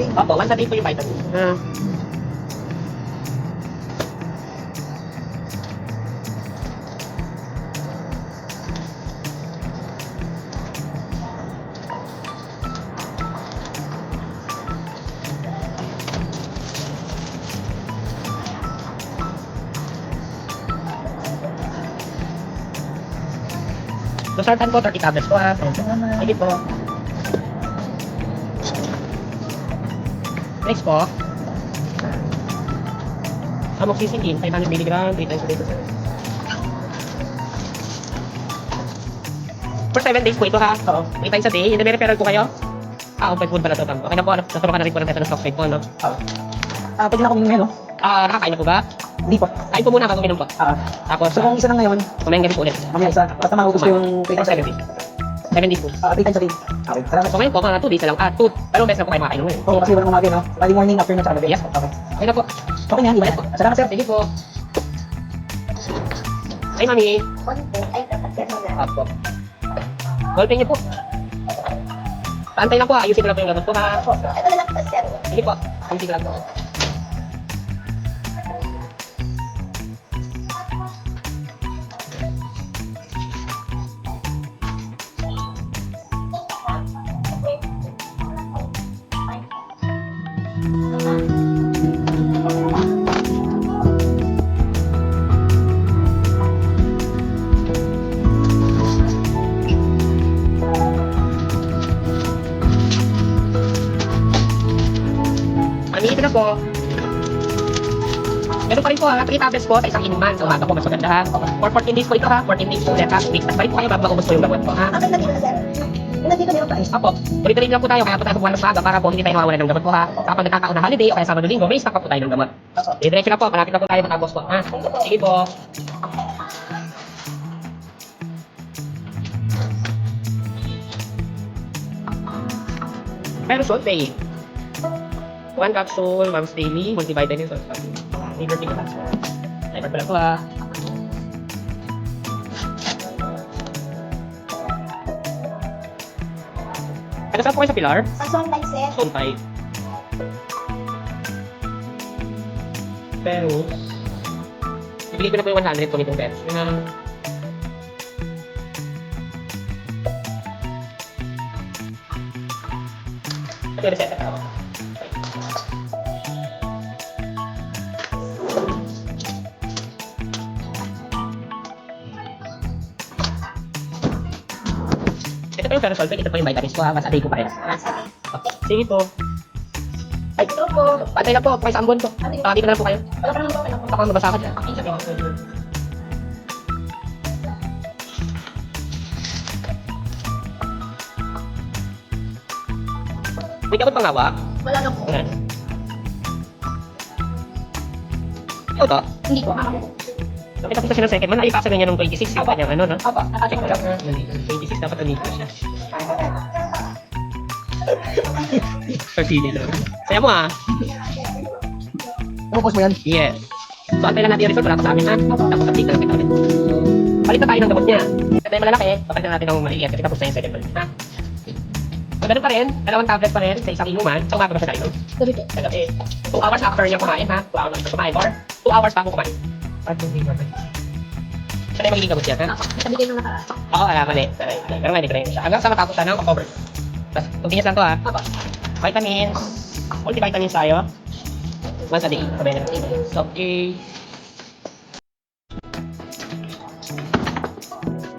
Opo, once a day po yung vitamin. So, sartan po, 30 tablets po ha. Sige po. Next po. Amoxicillin, 500 mg, 3 times a day. For 7 days po ito ha. Oo. 3 times a day. Hindi may referral po kayo? Open food pala ito. Okay na po, ano? Naturuan ka na rin po ng tetanus toxoid po, no? Oo. Pwede na ako minum no? Nakakain na po ba? Hindi po. Kain po muna bago minom po. Tapos, So kung isa lang ngayon, kumain gabi po ulit. mamaya isa. Basta maubos ko yung 3 times a 7 day. days. 7 days po. 3 times a day. Okay. Salamat. So ngayon po, mga 2 days na lang. 2. Pero best na po kayo makainom ngayon. Oo, kasi walang umaga no? Bali morning, afternoon, tsaka gabi. Yes. Okay. Okay na po. Okay na, di ba? Salamat sir. Sige po. Ay, mami. Apo. Golpin niyo po. Paantay lang po ha. Ayusin ko lang po yung gamot po ha. Sige po. Ayusin ko lang po. Ito na po. Meron pa rin po ha, 3 tablets po sa isang inuman. Sa umaga po, mas maganda ha. For 14 days po ito ha, 14 days po ulit ha. Week, pa rin po kayo bago maubos po yung gamot po ha. Bakit nandito na, sir? Yung nandito meron pa eh. Apo, tuloy-tuloy lang po tayo, kaya po tayo buwan mas maaga para po hindi tayo mawawalan ng gamot po ha. Kapag nagkakaon na holiday o kaya Sabado Linggo, may stock pa po tayo ng gamot. Diretso na po, malapit na po tayo matapos po ha. Sige po. Pero salt day. 1 capsule, once daily, multivitamin, liver tea capsule. Liver pala po ha. Ano saan po kayo sa Pilar? Sa zone life, sir. Zone 5. Pero, ibigay ko na po yung 100 kung itong pesos. Yun na. Ito yung reseta ko. Ito po yung ferrosulfate, ito po yung vitamins ko ha, mas aday ko pa rin. Sige po. Ay, Ito po. patay na po, pakay sa ambon ko. Dito na lang po kayo. Wala pa naman po. Wala pa. Ako ang mabasa ka dyan. May kapot pang hawak? Wala na po. Ayan. Ito? Hindi po. Nakita ko kasi ng second man, ay kasa ganyan ng 26 yung kanyang ano, no? Opo. Check ko lang. 26 dapat ulit siya. Pagpili lang. Saya mo ah. Tapos mo yan. Yes. So, antay lang natin yung result. Wala pa sa amin ha. Tapos update na lang kita ulit. Palit na tayo ng gamot niya. Kasi tayo malalaki, papalitan natin ng maliit kasi tapos na yung second one. Ha? So, ganun pa rin. 2 tablet pa rin sa isang inuman. Sa umaga pa siya kayo. Gabi po. Sa gabi. 2 hours after niya kumain ha. 2 hours after kumain. Or 2 hours bago kumain. Siya na yung magiging gamot niya ha. Sabi kayo nung nakaraan. Oo, mali. Pero may rin siya. Hanggang sa matapos na ng October. Tapos, continuous lang to ha. Opo. Vitamins. Multivitamins tayo. Once a day. Sabay na. So, okay.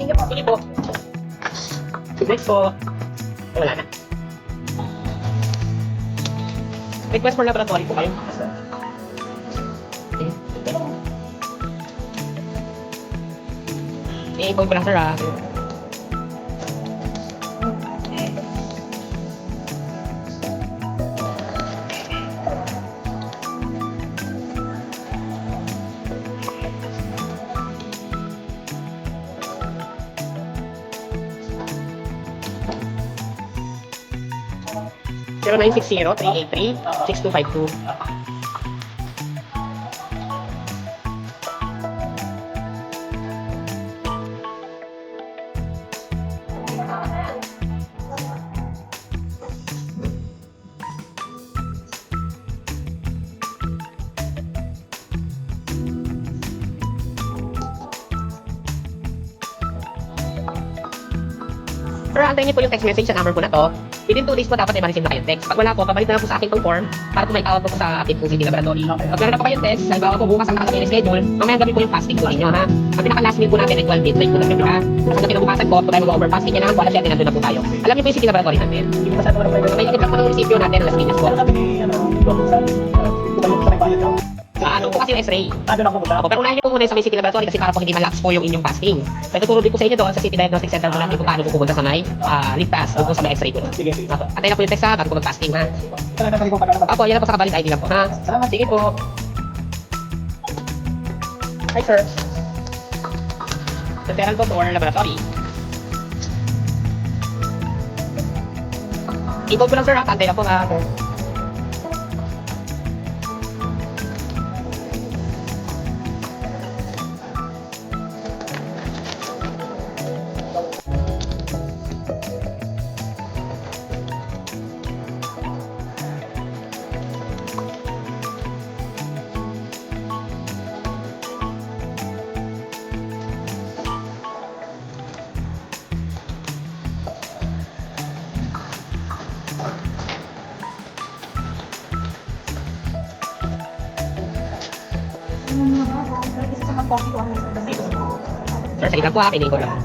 Thank you po. Sige po. Next po. Ay, wala na. Request for laboratory po kayo. Okay. Eh, ipag ko lang sir ah. Zero 960-383-6252. Sir, antayin niyo po yung text message sa number po na to. Within 2 days po dapat ay ma-receive na kayong text. Pag wala po, pabalik na lang po sa akin tong form para po may tawag po sa atin kung City Laboratory. Pag meron na po kayong text, halimbawa po bukas ang nakalagay na schedule, mamayang gabi po yung fasting po ninyo, ha? Ang pinaka-last meal po natin ay 12 midnight po na gabi, ha? Tapos hanggang kinabukasan po, kung tayo mag-overfasting, kailangan po alas 7 nandun na po tayo. Alam niyo po yung City Laboratory natin. Hindi mo masyado wala pa May ikip lang po ng munisipyo natin, Las Piñas po. Kami ni, sa may bayad ka. Ano po kasi yung X-ray? Ano lang pumunta? Ako, pero unahin niyo po muna sa may City Laboratory kasi para po hindi malax po yung inyong fasting. So, tuturo din po sa inyo doon sa City Diagnostic Center po natin kung paano po pupunta sa may ligtas o sa may X-ray po. Sige. Antay na po yung text ha, bago po mag-fasting ha. Talaga ko pagkakaroon. Ako, yan na po sa kabalid ID lang po ha. Salamat. Sige po. Hi sir. Referral po for laboratory. I-code ko lang sir ha, antay na po ha. Sir, sige lang po ha, kinig ko lang.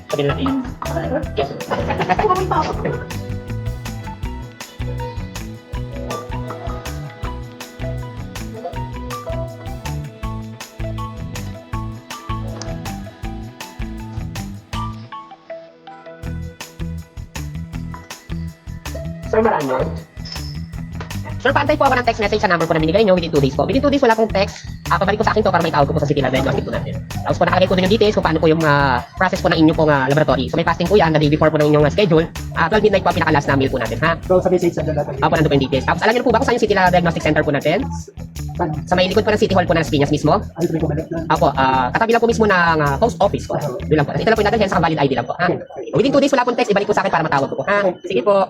Sabi na natin. Yes. Sir, marami yun. Sir, paantay po ako ng text message sa number po na binigay nyo within 2 days po. Within 2 days wala pong text. Pabalik po sa akin to para may tawag ko po sa City Lab Diagnostic po natin. Tapos po nakalagay po dun yung details kung paano po yung process po ng inyo pong laboratory. So may fasting po yan na day before po ng inyong schedule. 12 midnight po ang pinaka-last na meal po natin ha. So sa message sa dalawa. Ako po nandun po yung details. Tapos alam niyo po ba kung saan yung City Lab Diagnostic Center po natin? Sa may likod po ng City Hall po ng Las Piñas mismo. Ano ko balik na? Ako, katabi lang po mismo ng post office po. Doon lang po. Ito lang po natin yan sa valid ID lang po ha. Within 2 days wala pong text, ibalik po sa akin para matawag ko po ha. Sige po.